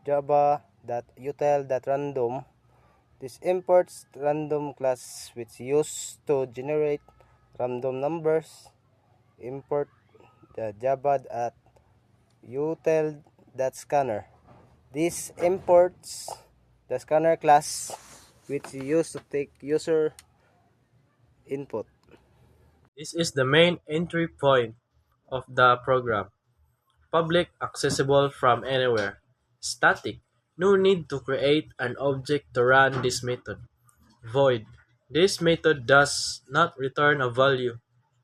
java.util.random. This imports random class which used to generate random numbers. Import the java.util.scanner. This imports the scanner class which used to take user input. This is the main entry point of the program. Public, accessible from anywhere. Static. No need to create an object to run this method. Void. This method does not return a value.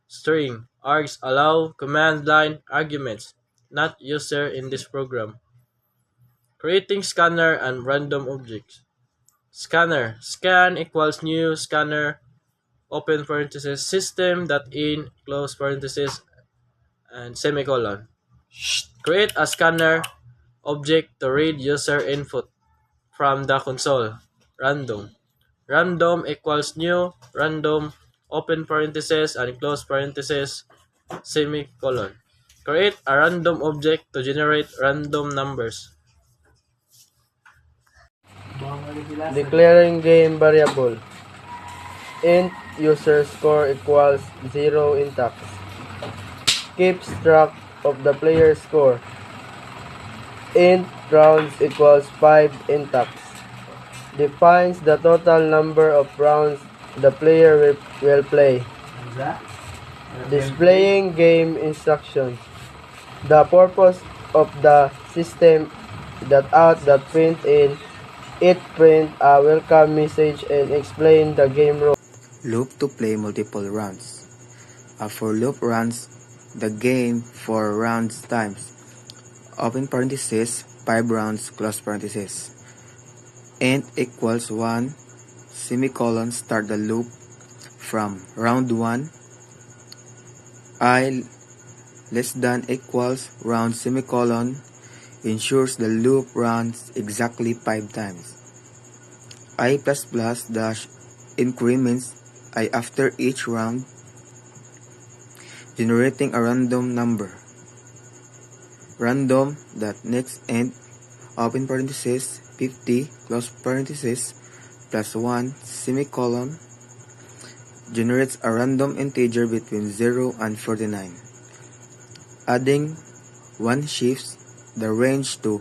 String. Args allow command line arguments, not user in this program. Creating scanner and random objects. Scanner. Scan equals new scanner, open parenthesis, system.in, close parenthesis, and semicolon. Create a scanner object to read user input from the console. Random. Random equals new random, open parenthesis and close parenthesis, semicolon. Create a random object to generate random numbers. Declaring game variable. Int user score equals 0 intact. Keeps track of the player score. Int rounds equals 5 intact. Defines the total number of rounds the player will play. Displaying game instructions. The purpose of the system print in it print a welcome message and explain the game rules. Loop to play multiple rounds. A for loop runs the game for rounds times. Open parenthesis, 5 rounds, close parenthesis. Int equals 1, semicolon, start the loop from round 1. I less than equals round semicolon ensures the loop runs exactly 5 times. I++ dash increments I after each round, generating a random number. Random that next end, open parenthesis, 50, close parenthesis, plus 1, semicolon, generates a random integer between 0 and 49. Adding 1 shifts the range to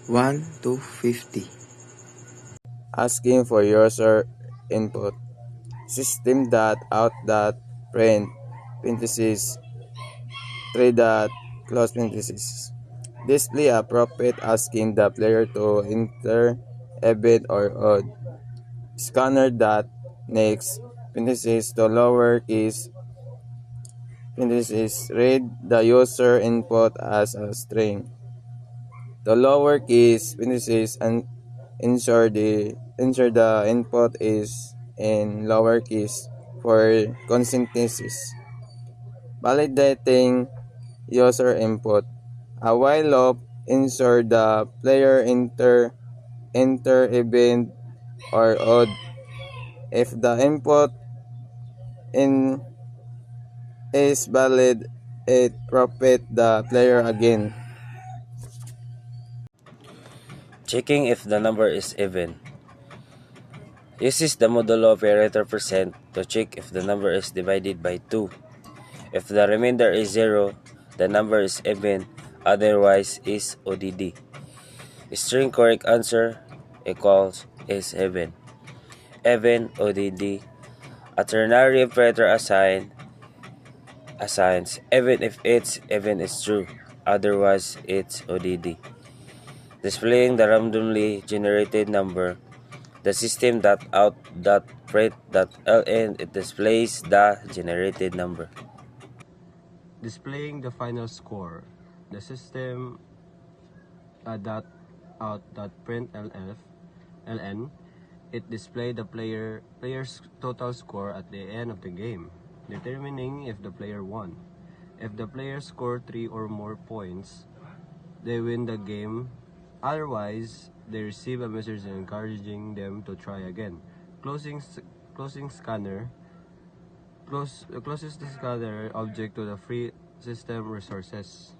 1 to 50. Asking for user input. System.out.print parenthesis 3 dot close parenthesis. Display a prompt asking the player to enter even or odd. Scanner dot next parenthesis to lower case parenthesis read the user input as a string. The lower case parenthesis and ensure the input is in lowercase for consistency. Validating user input. A while loop ensure the player enter even or odd. If the input in is valid, it prompts the player again. Checking if the number is even. Uses the modulo operator percent to check if the number is divided by 2. If the remainder is 0, the number is even, otherwise is ODD. String correct answer equals is even. Even ODD. A ternary operator assigns even if it's even is true, otherwise it's ODD. Displaying the randomly generated number, the system.out.print.ln it displays the generated number. Displaying the final score. The system .out.println it displays the player's total score at the end of the game, determining if the player won. If the player scored 3 or more points, they win the game. Otherwise, they receive a message encouraging them to try again. Closing scanner closes the scanner object to the free system resources.